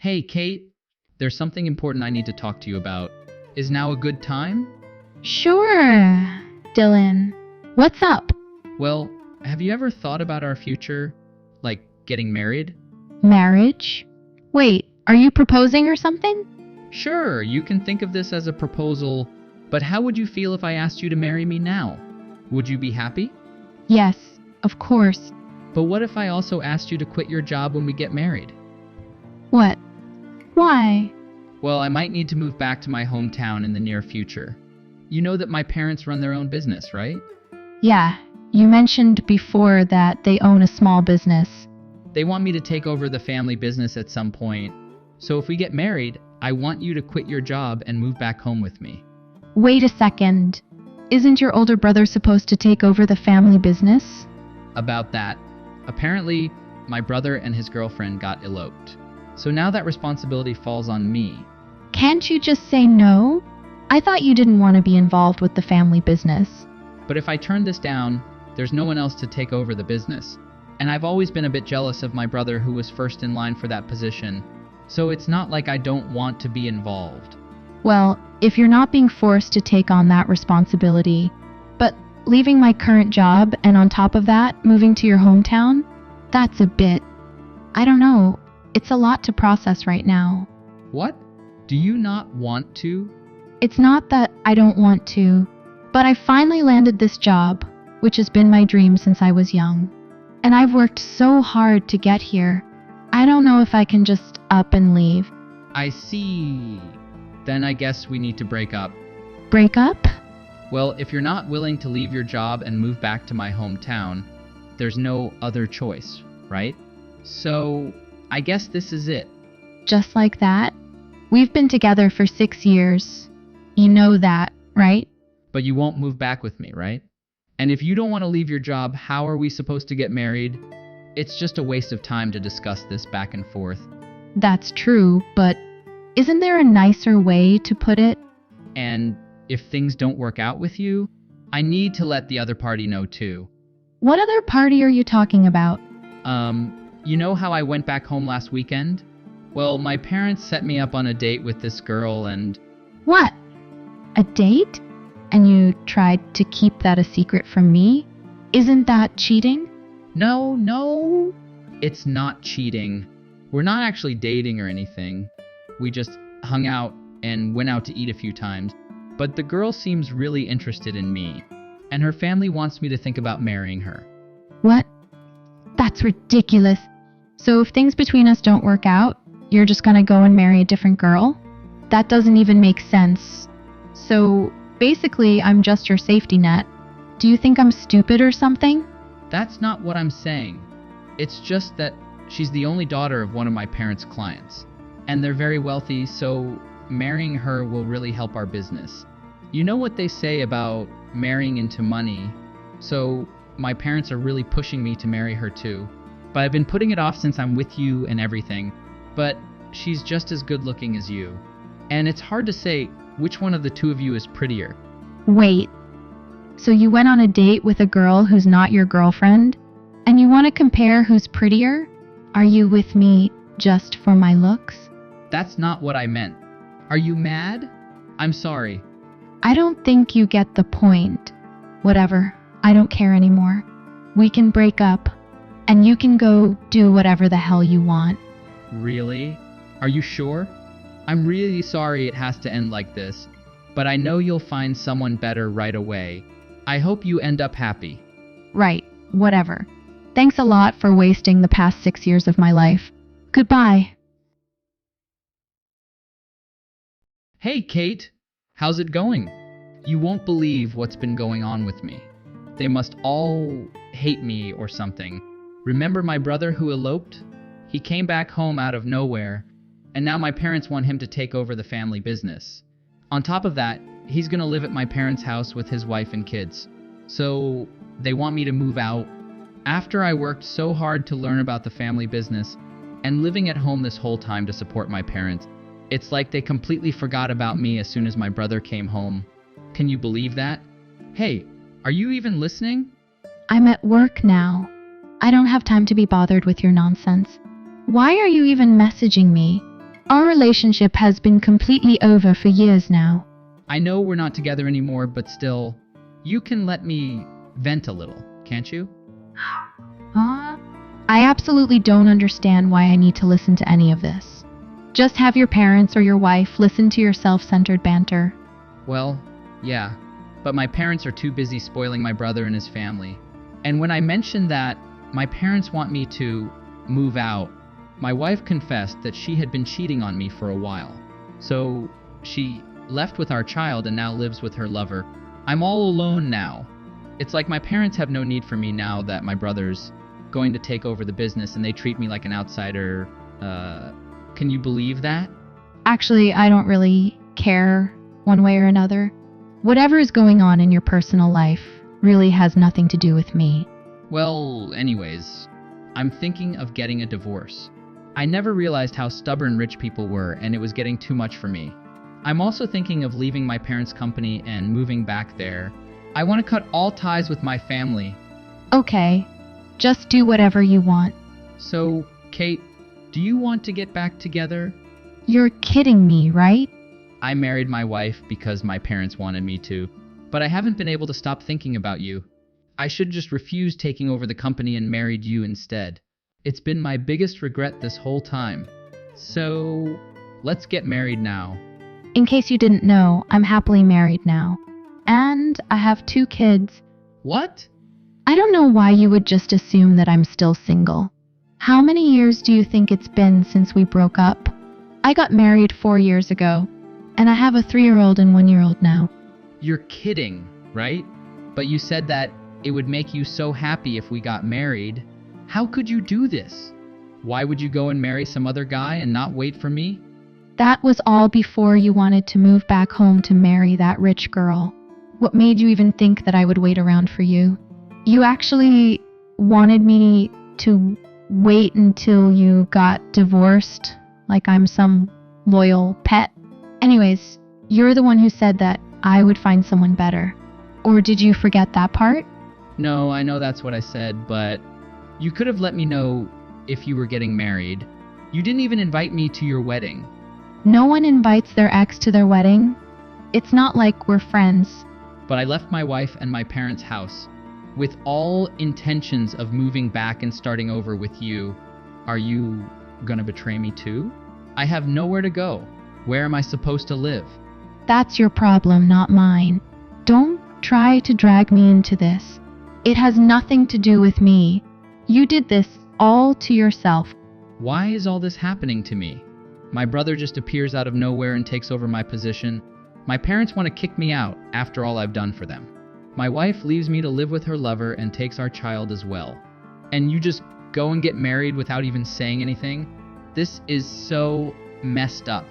Hey, Kate, there's something important I need to talk to you about. Is now a good time? Sure, Dylan. What's up? Well, have you ever thought about our future? Like getting married? Marriage? Wait, are you proposing or something? Sure, you can think of this as a proposal, but how would you feel if I asked you to marry me now? Would you be happy? Yes, of course. But what if I also asked you to quit your job when we get married? What? Why? Well, I might need to move back to my hometown in the near future. You know that my parents run their own business, right? Yeah, you mentioned before that they own a small business. They want me to take over the family business at some point. So if we get married, I want you to quit your job and move back home with me. Wait a second. Isn't your older brother supposed to take over the family business? About that, apparently, my brother and his girlfriend got eloped. So now that responsibility falls on me. Can't you just say no? I thought you didn't want to be involved with the family business. But if I turn this down, there's no one else to take over the business. And I've always been a bit jealous of my brother who was first in line for that position. So it's not like I don't want to be involved. Well, if you're not being forced to take on that responsibility, but leaving my current job and on top of that, moving to your hometown, that's a bit, I don't know, it's a lot to process right now. What? Do you not want to? It's not that I don't want to, but I finally landed this job, which has been my dream since I was young. And I've worked so hard to get here. I don't know if I can just up and leave. I see. Then I guess we need to break up. Break up? Well, if you're not willing to leave your job and move back to my hometown, there's no other choice, right? So, I guess this is it. Just like that? We've been together for 6 years. You know that, right? But you won't move back with me, right? And if you don't want to leave your job, how are we supposed to get married? It's just a waste of time to discuss this back and forth. That's true, but isn't there a nicer way to put it? And if things don't work out with you, I need to let the other party know too. What other party are you talking about? You know how I went back home last weekend? Well, my parents set me up on a date with this girl and... What? A date? And you tried to keep that a secret from me? Isn't that cheating? No, it's not cheating. We're not actually dating or anything. We just hung out and went out to eat a few times. But the girl seems really interested in me, and her family wants me to think about marrying her. What? That's ridiculous. So if things between us don't work out, you're just gonna go and marry a different girl? That doesn't even make sense. So basically, I'm just your safety net. Do you think I'm stupid or something? That's not what I'm saying. It's just that she's the only daughter of one of my parents' clients. And they're very wealthy, so marrying her will really help our business. You know what they say about marrying into money, so my parents are really pushing me to marry her too. But I've been putting it off since I'm with you and everything. But she's just as good looking as you. And it's hard to say which one of the two of you is prettier. Wait. So you went on a date with a girl who's not your girlfriend? And you want to compare who's prettier? Are you with me just for my looks? That's not what I meant. Are you mad? I'm sorry. I don't think you get the point. Whatever. I don't care anymore. We can break up. And you can go do whatever the hell you want. Really? Are you sure? I'm really sorry it has to end like this, but I know you'll find someone better right away. I hope you end up happy. Right, whatever. Thanks a lot for wasting the past 6 years of my life. Goodbye. Hey, Kate. How's it going? You won't believe what's been going on with me. They must all hate me or something. Remember my brother who eloped? He came back home out of nowhere, and now my parents want him to take over the family business. On top of that, he's gonna live at my parents' house with his wife and kids. So they want me to move out. After I worked so hard to learn about the family business and living at home this whole time to support my parents, it's like they completely forgot about me as soon as my brother came home. Can you believe that? Hey, are you even listening? I'm at work now. I don't have time to be bothered with your nonsense. Why are you even messaging me? Our relationship has been completely over for years now. I know we're not together anymore, but still, you can let me vent a little, can't you? Huh? I absolutely don't understand why I need to listen to any of this. Just have your parents or your wife listen to your self-centered banter. Well, yeah, but my parents are too busy spoiling my brother and his family. And when I mentioned that my parents want me to move out, my wife confessed that she had been cheating on me for a while. So she left with our child and now lives with her lover. I'm all alone now. It's like my parents have no need for me now that my brother's going to take over the business and they treat me like an outsider. Can you believe that? Actually, I don't really care one way or another. Whatever is going on in your personal life really has nothing to do with me. Well, anyways, I'm thinking of getting a divorce. I never realized how stubborn rich people were, and it was getting too much for me. I'm also thinking of leaving my parents' company and moving back there. I want to cut all ties with my family. Okay, just do whatever you want. So, Kate, do you want to get back together? You're kidding me, right? I married my wife because my parents wanted me to, but I haven't been able to stop thinking about you. I should just refuse taking over the company and married you instead. It's been my biggest regret this whole time. So, let's get married now. In case you didn't know, I'm happily married now. And I have 2 kids. What? I don't know why you would just assume that I'm still single. How many years do you think it's been since we broke up? I got married 4 years ago, and I have a 3-year-old and 1-year-old now. You're kidding, right? But you said that it would make you so happy if we got married. How could you do this? Why would you go and marry some other guy and not wait for me? That was all before you wanted to move back home to marry that rich girl. What made you even think that I would wait around for you? You actually wanted me to wait until you got divorced, like I'm some loyal pet. Anyways, you're the one who said that I would find someone better. Or did you forget that part? No, I know that's what I said, but you could have let me know if you were getting married. You didn't even invite me to your wedding. No one invites their ex to their wedding. It's not like we're friends. But I left my wife and my parents' house with all intentions of moving back and starting over with you. Are you gonna betray me too? I have nowhere to go. Where am I supposed to live? That's your problem, not mine. Don't try to drag me into this. It has nothing to do with me. You did this all to yourself. Why is all this happening to me? My brother just appears out of nowhere and takes over my position. My parents want to kick me out after all I've done for them. My wife leaves me to live with her lover and takes our child as well. And you just go and get married without even saying anything? This is so messed up.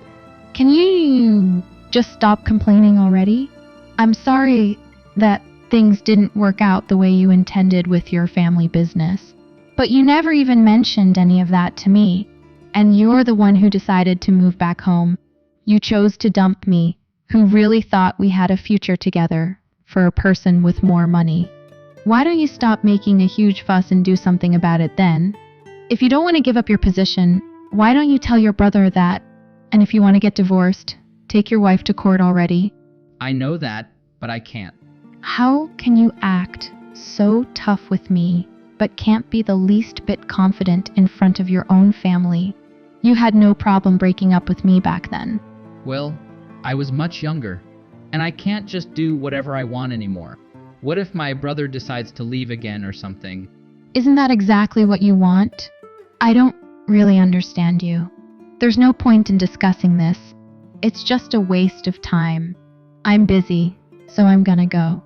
Can you just stop complaining already? I'm sorry that things didn't work out the way you intended with your family business. But you never even mentioned any of that to me. And you're the one who decided to move back home. You chose to dump me, who really thought we had a future together, for a person with more money. Why don't you stop making a huge fuss and do something about it then? If you don't want to give up your position, why don't you tell your brother that? And if you want to get divorced, take your wife to court already. I know that, but I can't. How can you act so tough with me, but can't be the least bit confident in front of your own family? You had no problem breaking up with me back then. Well, I was much younger, and I can't just do whatever I want anymore. What if my brother decides to leave again or something? Isn't that exactly what you want? I don't really understand you. There's no point in discussing this. It's just a waste of time. I'm busy, so I'm gonna go.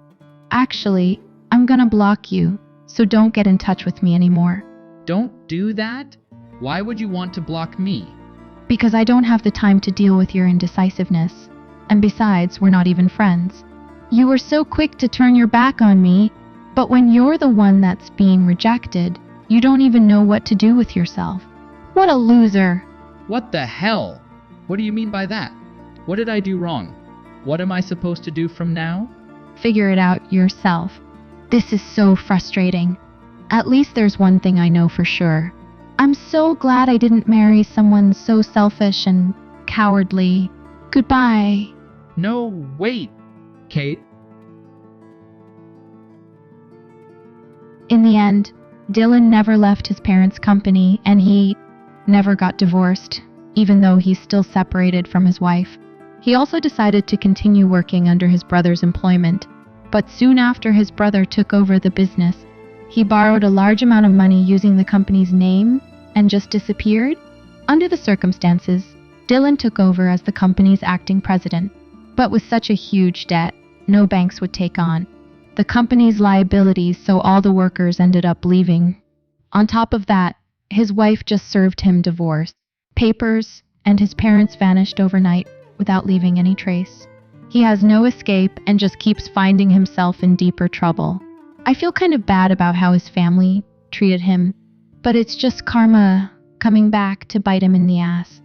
Actually, I'm gonna block you, so don't get in touch with me anymore. Don't do that? Why would you want to block me? Because I don't have the time to deal with your indecisiveness. And besides, we're not even friends. You were so quick to turn your back on me, but when you're the one that's being rejected, you don't even know what to do with yourself. What a loser. What the hell? What do you mean by that? What did I do wrong? What am I supposed to do from now? Figure it out yourself. This is so frustrating. At least there's one thing I know for sure. I'm so glad I didn't marry someone so selfish and cowardly. Goodbye. No, wait, Kate. In the end, Dylan never left his parents' company and he never got divorced, even though he's still separated from his wife. He also decided to continue working under his brother's employment, but soon after his brother took over the business, he borrowed a large amount of money using the company's name and just disappeared. Under the circumstances, Dylan took over as the company's acting president, but with such a huge debt, no banks would take on the company's liabilities, so all the workers ended up leaving. On top of that, his wife just served him divorce papers, and his parents vanished overnight without leaving any trace. He has no escape and just keeps finding himself in deeper trouble. I feel kind of bad about how his family treated him, but it's just karma coming back to bite him in the ass.